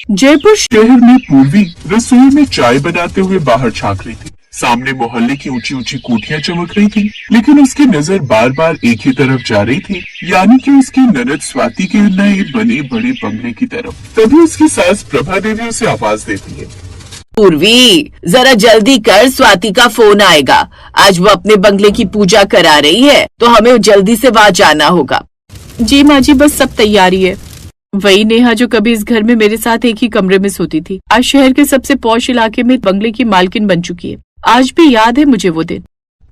जयपुर शहर में पूर्वी रसोई में चाय बनाते हुए बाहर झांक रही थी। सामने मोहल्ले की ऊंची ऊंची कोठियां चमक रही थी, लेकिन उसकी नजर बार बार एक ही तरफ जा रही थी, यानी कि उसकी ननद स्वाति के नए बने बड़े बंगले की तरफ। तभी उसकी सास प्रभा देवी उसे आवाज देती है, पूर्वी, जरा जल्दी कर, स्वाति का फोन आएगा। आज वो अपने बंगले की पूजा करा रही है, तो हमें जल्दी से वहाँ जाना होगा। जी माँ जी, बस सब तैयारी है। वही नेहा जो कभी इस घर में मेरे साथ एक ही कमरे में सोती थी, आज शहर के सबसे पॉश इलाके में बंगले की मालकिन बन चुकी है। आज भी याद है मुझे वो दिन।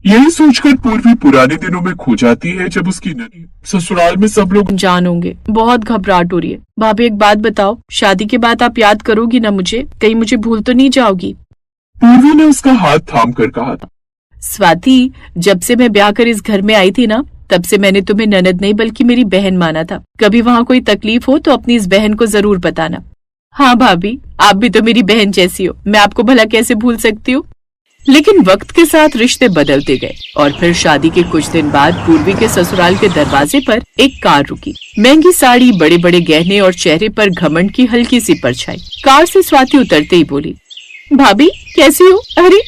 यही सोचकर पूर्वी पुराने दिनों में खो जाती है, जब उसकी ननी ससुराल में सब लोग जान होंगे। बहुत घबराहट हो रही है। भाभी एक बात बताओ, शादी के बाद आप याद करोगी ना मुझे? कहीं मुझे भूल तो नहीं जाओगी? पूर्वी ने उसका हाथ थाम कर कहा, स्वाति, जब से मैं ब्याह कर इस घर में आई थी ना, तब से मैंने तुम्हें ननद नहीं बल्कि मेरी बहन माना था। कभी वहाँ कोई तकलीफ हो तो अपनी इस बहन को जरूर बताना। हाँ भाभी, आप भी तो मेरी बहन जैसी हो, मैं आपको भला कैसे भूल सकती हूँ। लेकिन वक्त के साथ रिश्ते बदलते गए और फिर शादी के कुछ दिन बाद पूर्वी के ससुराल के दरवाजे पर एक कार रुकी। महंगी साड़ी, बड़े बड़े गहने और चेहरे पर घमंड की हल्की सी परछाई। कार से स्वाति उतरते ही बोली, भाभी कैसी हो? अरे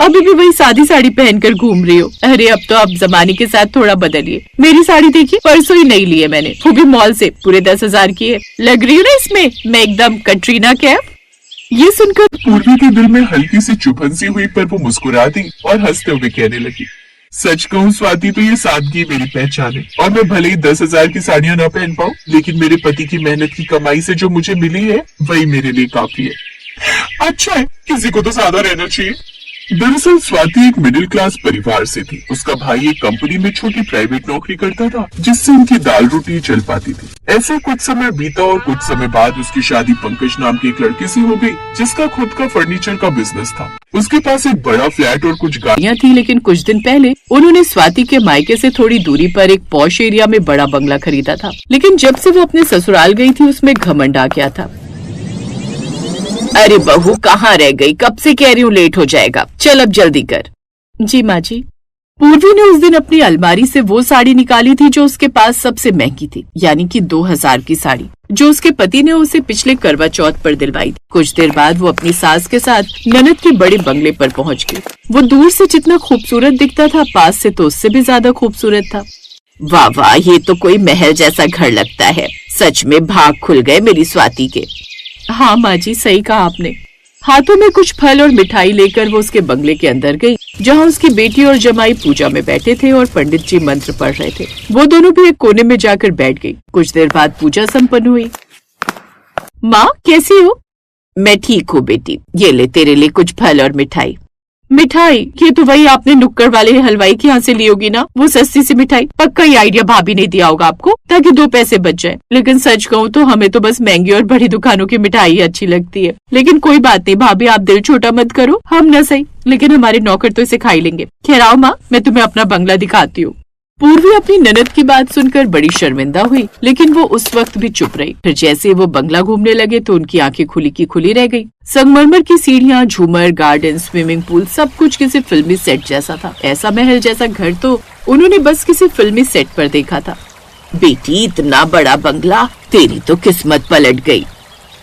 अभी भी वही सादी साड़ी पहनकर घूम रही हो? अरे अब तो आप जमाने के साथ थोड़ा बदलिए। मेरी साड़ी देखिए, परसों ही नई ली है मैंने, वो भी मॉल से, पूरे 10,000 की है। लग रही हूँ ना इसमें मैं एकदम कटरीना कैफ। ये सुनकर पूर्वी के दिल में हल्की सी चुभन सी हुई, पर वो मुस्कुरा दी और हंसते हुए कहने लगी, सच कहूँ स्वाति, तो ये सादगी मेरी पहचान है। और मैं भले ही 10,000 की साड़ियाँ न पहन पाऊँ, लेकिन मेरे पति की मेहनत की कमाई से जो मुझे मिली है वही मेरे लिए काफी है। अच्छा है, किसी को तो सादा रहना चाहिए। दरअसल स्वाति एक मिडिल क्लास परिवार से थी। उसका भाई एक कंपनी में छोटी प्राइवेट नौकरी करता था, जिससे उनकी दाल रोटी चल पाती थी। ऐसे कुछ समय बीता और कुछ समय बाद उसकी शादी पंकज नाम के एक लड़के से हो गई, जिसका खुद का फर्नीचर का बिजनेस था। उसके पास एक बड़ा फ्लैट और कुछ गाड़ियाँ थी, लेकिन कुछ दिन पहले उन्होंने स्वाति के मायके से थोड़ी दूरी पर एक पॉश एरिया में बड़ा बंगला खरीदा था। लेकिन जब से वो अपने ससुराल गई थी, उसमें घमंड आ गया था। अरे बहू, कहाँ रह गई? कब से कह रही हूँ लेट हो जाएगा, चल अब जल्दी कर। जी माँ जी। पूर्वी ने उस दिन अपनी अलमारी से वो साड़ी निकाली थी जो उसके पास सबसे महंगी थी, यानी कि 2,000 की साड़ी, जो उसके पति ने उसे पिछले करवा चौथ पर दिलवाई थी। कुछ देर बाद वो अपनी सास के साथ ननद के बड़े बंगले पर पहुँच गई। वो दूर से जितना खूबसूरत दिखता था, पास से तो उससे भी ज्यादा खूबसूरत था। वाह वाह, ये तो कोई महल जैसा घर लगता है। सच में भाग खुल गए मेरी स्वाति के। हाँ माँ जी, सही कहा आपने। हाथों में कुछ फल और मिठाई लेकर वो उसके बंगले के अंदर गई, जहाँ उसकी बेटी और जमाई पूजा में बैठे थे और पंडित जी मंत्र पढ़ रहे थे। वो दोनों भी एक कोने में जाकर बैठ गई। कुछ देर बाद पूजा संपन्न हुई। माँ कैसी हो? मैं ठीक हूँ बेटी, ये ले तेरे लिए कुछ फल और मिठाई। मिठाई? ये तो वही आपने नुक्कड़ वाले हलवाई के यहाँ से ली होगी ना, वो सस्ती सी मिठाई। पक्का ये आइडिया भाभी ने दिया होगा आपको, ताकि 2 पैसे बच जाए। लेकिन सच कहूँ तो हमें तो बस महंगी और बड़ी दुकानों की मिठाई अच्छी लगती है। लेकिन कोई बात नहीं भाभी, आप दिल छोटा मत करो, हम न सही लेकिन हमारे नौकर तो इसे खा ही लेंगे। खैर आओ माँ, मैं तुम्हें अपना बंगला दिखाती हूँ। पूर्वी अपनी ननद की बात सुनकर बड़ी शर्मिंदा हुई, लेकिन वो उस वक्त भी चुप रही। फिर जैसे वो बंगला घूमने लगे तो उनकी आंखें खुली की खुली रह गई। संगमरमर की सीढ़ियाँ, झूमर, गार्डन, स्विमिंग पूल, सब कुछ किसी फिल्मी सेट जैसा था। ऐसा महल जैसा घर तो उन्होंने बस किसी फिल्मी सेट पर देखा था। बेटी, इतना बड़ा बंगला, तेरी तो किस्मत पलट गई।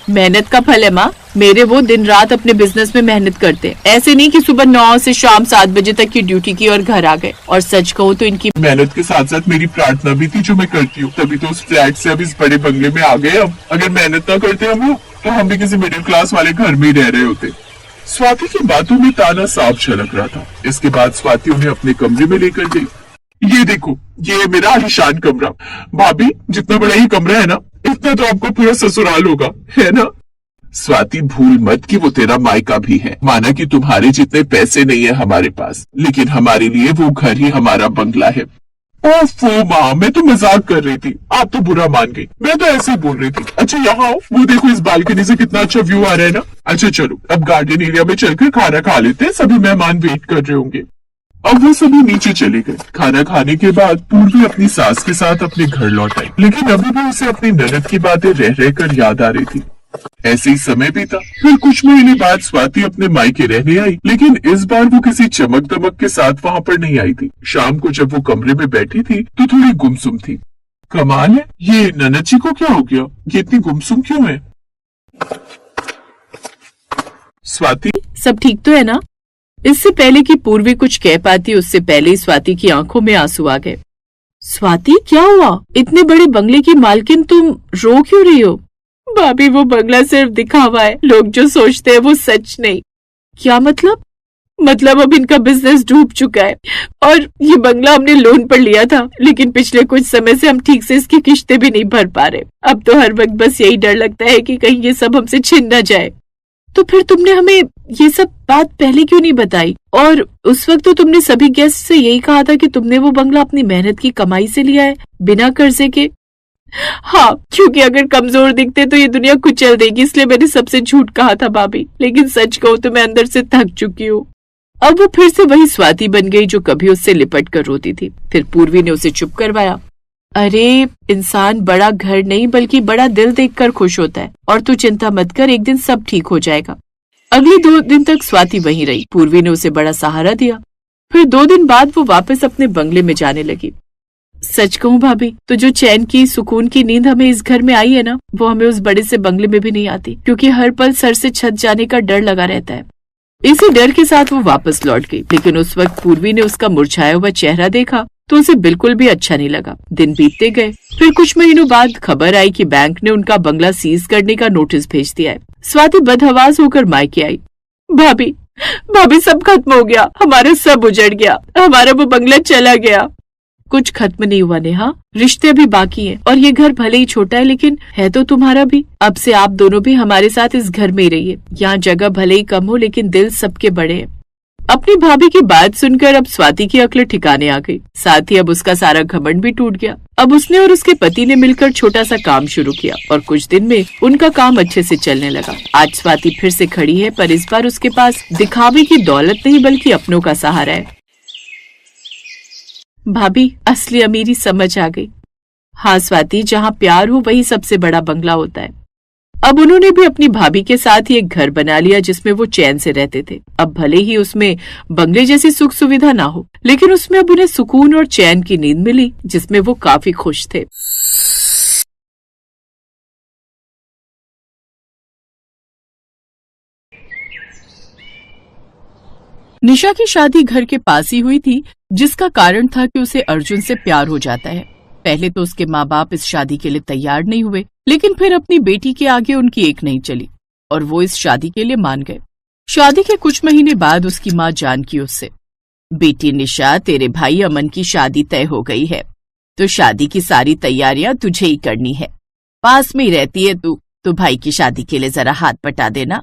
मेहनत का फल है माँ। मेरे वो दिन रात अपने बिजनेस में मेहनत करते, ऐसे नहीं कि सुबह 9 से शाम 7 बजे तक की ड्यूटी की और घर आ गए। और सच कहूँ तो इनकी मेहनत के साथ साथ मेरी प्रार्थना भी थी जो मैं करती हूँ, तभी तो उस फ्लैट से अब इस बड़े बंगले में आ गए। अब अगर मेहनत ना करते हम लोग, तो हम भी किसी मिडिल क्लास वाले घर में ही रह रहे होते। स्वाति की बातों में ताना साफ झलक रहा था। इसके बाद स्वाति उन्हें अपने कमरे में लेकर गई। ये देखो, ये मेरा आलीशान कमरा। भाभी, जितना बड़ा ये कमरा है ना, इतना तो आपको पूरा ससुराल होगा, है ना? स्वाति, भूल मत कि वो तेरा मायका भी है। माना कि तुम्हारे जितने पैसे नहीं है हमारे पास, लेकिन हमारे लिए वो घर ही हमारा बंगला है। ओफो माँ, मैं तो मजाक कर रही थी, आप तो बुरा मान गई। मैं तो ऐसे ही बोल रही थी। अच्छा यहाँ आओ, वो देखो इस बालकनी से कितना अच्छा व्यू आ रहा है ना। अच्छा चलो, अब गार्डन एरिया में चलकर खाना खा लेते हैं, सभी मेहमान वेट कर रहे होंगे। अब वो सभी नीचे चले गए। खाना खाने के बाद पूर्वी अपनी सास के साथ अपने घर लौट आई, लेकिन अभी भी उसे अपनी ननद की बातें रह रहकर याद आ रही थी। ऐसे ही समय बीता। फिर कुछ महीने बाद स्वाति अपने मायके रहने आई, लेकिन इस बार वो किसी चमक दमक के साथ वहाँ पर नहीं आई थी। शाम को जब वो कमरे में बैठी थी तो थोड़ी गुमसुम थी। कमाल है, ये ननद जी को क्या हो गया? ये इतनी गुमसुम क्यों है? स्वाति, सब ठीक तो है ना? इससे पहले कि पूर्वी कुछ कह पाती उससे पहले ही स्वाति की आंखों में आंसू आ गए। स्वाति, क्या हुआ? इतने बड़े बंगले की मालकिन, तुम रो क्यों रही हो? भाभी, वो बंगला सिर्फ दिखावा है, लोग जो सोचते हैं वो सच नहीं। क्या मतलब? मतलब अब इनका बिजनेस डूब चुका है और ये बंगला हमने लोन पर लिया था, लेकिन पिछले कुछ समय से हम ठीक से इसकी किश्तें भी नहीं भर पा रहे। अब तो हर वक्त बस यही डर लगता है कि कहीं ये सब हमसे छिन न जाए। तो फिर तुमने हमें ये सब बात पहले क्यों नहीं बताई? और उस वक्त तो तुमने सभी गेस्ट से यही कहा था कि तुमने वो बंगला अपनी मेहनत की कमाई से लिया है, बिना कर्जे के। हाँ, क्योंकि अगर कमजोर दिखते तो ये दुनिया कुचल देगी, इसलिए मैंने सबसे झूठ कहा था भाभी। लेकिन सच कहूँ तो मैं अंदर से थक चुकी हूँ। अब वो फिर से वही स्वाति बन गई जो कभी उससे लिपट कर रोती थी। फिर पूर्वी ने उसे चुप करवाया। अरे, इंसान बड़ा घर नहीं बल्कि बड़ा दिल देखकर खुश होता है, और तू चिंता मत कर, एक दिन सब ठीक हो जाएगा। अगले 2 दिन तक स्वाति वहीं रही। पूर्वी ने उसे बड़ा सहारा दिया। फिर 2 दिन बाद वो वापस अपने बंगले में जाने लगी। सच कहूँ भाभी, तो जो चैन की, सुकून की नींद हमें इस घर में आई है ना, वो हमें उस बड़े से बंगले में भी नहीं आती, क्योंकि हर पल सर से छत जाने का डर लगा रहता है। इसी डर के साथ वो वापस लौट गई। लेकिन उस वक्त पूर्वी ने उसका मुरझाया हुआ चेहरा देखा तो उसे बिल्कुल भी अच्छा नहीं लगा। दिन बीतते गए। फिर कुछ महीनों बाद खबर आई कि बैंक ने उनका बंगला सीज करने का नोटिस भेज दिया है। स्वाति बदहवास होकर मायके आई। भाभी, भाभी, सब खत्म हो गया, हमारा सब उजड़ गया, हमारा वो बंगला चला गया। कुछ खत्म नहीं हुआ नेहा, रिश्ते भी बाकी हैं, और ये घर भले ही छोटा है लेकिन है तो तुम्हारा भी। अब से आप दोनों भी हमारे साथ इस घर में ही रहिए। यहाँ जगह भले ही कम हो लेकिन दिल सबके बड़े हैं। अपनी भाभी की बात सुनकर अब स्वाति की अक्ल ठिकाने आ गई। साथ ही अब उसका सारा घमंड भी टूट गया। अब उसने और उसके पति ने मिलकर छोटा सा काम शुरू किया और कुछ दिन में उनका काम अच्छे से चलने लगा। आज स्वाति फिर से खड़ी है, पर इस बार उसके पास दिखावे की दौलत नहीं बल्कि अपनों का सहारा है। भाभी, असली अमीरी समझ आ गई। हाँ स्वाति, जहाँ प्यार हो वही सबसे बड़ा बंगला होता है। अब उन्होंने भी अपनी भाभी के साथ ही एक घर बना लिया जिसमें वो चैन से रहते थे। अब भले ही उसमें बंगले जैसी सुख सुविधा ना हो, लेकिन उसमें अब उन्हें सुकून और चैन की नींद मिली, जिसमें वो काफी खुश थे। निशा की शादी घर के पास ही हुई थी, जिसका कारण था कि उसे अर्जुन से प्यार हो जाता है। पहले तो उसके माँ बाप इस शादी के लिए तैयार नहीं हुए, लेकिन फिर अपनी बेटी के आगे उनकी एक नहीं चली और वो इस शादी के लिए मान गए। शादी के कुछ महीने बाद उसकी माँ जानकी उससे, बेटी निशा, तेरे भाई अमन की शादी तय हो गई है, तो शादी की सारी तैयारियां तुझे ही करनी है। पास में ही रहती है तू, तो भाई की शादी के लिए जरा हाथ बटा देना।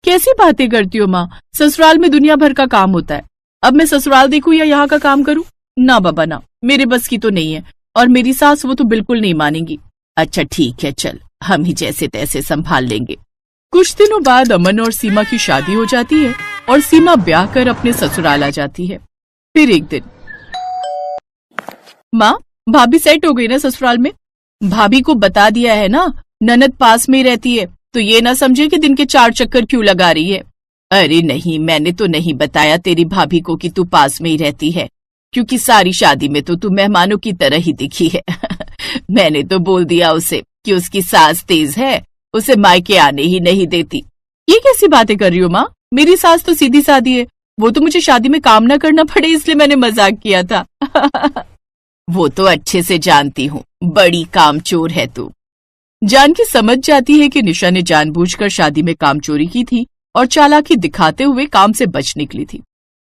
कैसी बातें करती हो माँ, ससुराल में दुनिया भर का काम होता है। अब मैं ससुराल देखूं या यहाँ का काम करूं? ना बाबा ना, मेरे बस की तो नहीं है, और मेरी सास वो तो बिल्कुल नहीं मानेंगी। अच्छा ठीक है, चल हम ही जैसे तैसे संभाल लेंगे। कुछ दिनों बाद अमन और सीमा की शादी हो जाती है और सीमा ब्याह कर अपने ससुराल आ जाती है। फिर एक दिन, माँ, भाभी सेट हो गई ना ससुराल में? भाभी को बता दिया है ना, ननद पास में ही रहती है, तो ये ना समझे कि दिन के 4 चक्कर क्यों लगा रही है। अरे नहीं, मैंने तो नहीं बताया तेरी भाभी को कि तू पास में ही रहती है, क्योंकि सारी शादी में तो तू मेहमानों की तरह ही दिखी है। मैंने तो बोल दिया उसे कि उसकी सास तेज है, उसे मायके आने ही नहीं देती। ये कैसी बातें कर रही हो माँ? मेरी सास तो सीधी सादी है, वो तो मुझे शादी में काम ना करना पड़े इसलिए मैंने मजाक किया था। वो तो अच्छे से जानती हूँ, बड़ी कामचोर है तू। जानकी समझ जाती है कि निशा ने जानबूझकर शादी में काम चोरी की थी और चालाकी दिखाते हुए काम से बच निकली थी।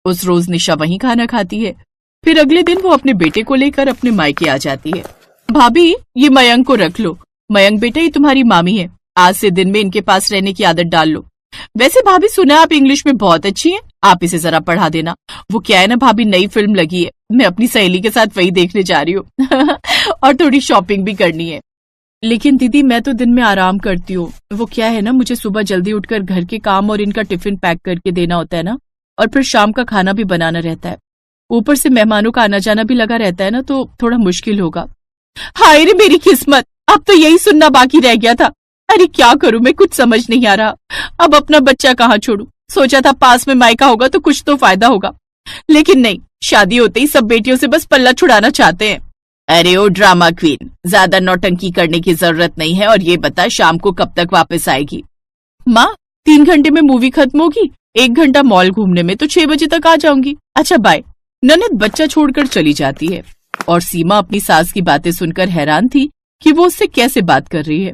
उस रोज निशा वहीं खाना खाती है। फिर अगले दिन वो अपने बेटे को लेकर अपने मायके आ जाती है। भाभी, ये मयंक को रख लो। मयंक बेटा, ये तुम्हारी मामी है, आज से दिन में इनके पास रहने की आदत डाल लो। वैसे भाभी, सुना आप इंग्लिश में बहुत अच्छी हैं, आप इसे जरा पढ़ा देना। वो क्या है ना भाभी, नई फिल्म लगी है, मैं अपनी सहेली के साथ वही देखने जा रही हूँ। और थोड़ी शॉपिंग भी करनी है। लेकिन दीदी, मैं तो दिन में आराम करती हूँ। वो क्या है ना, मुझे सुबह जल्दी उठकर घर के काम और इनका टिफिन पैक करके देना होता है ना, और फिर शाम का खाना भी बनाना रहता है। ऊपर से मेहमानों का आना जाना भी लगा रहता है ना, तो थोड़ा मुश्किल होगा। हाय रे मेरी किस्मत, अब तो यही सुनना बाकी रह गया था। अरे क्या करूं मैं, कुछ समझ नहीं आ रहा। अब अपना बच्चा कहाँ छोड़ूं? सोचा था पास में मायका होगा तो कुछ तो फायदा होगा, लेकिन नहीं, शादी होते ही सब बेटियों से बस पल्ला छुड़ाना चाहते हैं। अरे ओ ड्रामा क्वीन, ज्यादा नौटंकी करने की जरूरत नहीं है, और ये बता शाम को कब तक वापस आएगी? माँ, 3 घंटे में मूवी खत्म होगी, 1 घंटा मॉल घूमने में, तो 6 बजे तक आ जाऊंगी। अच्छा बाय। ननद बच्चा छोड़कर चली जाती है और सीमा अपनी सास की बातें सुनकर हैरान थी कि वो उससे कैसे बात कर रही है।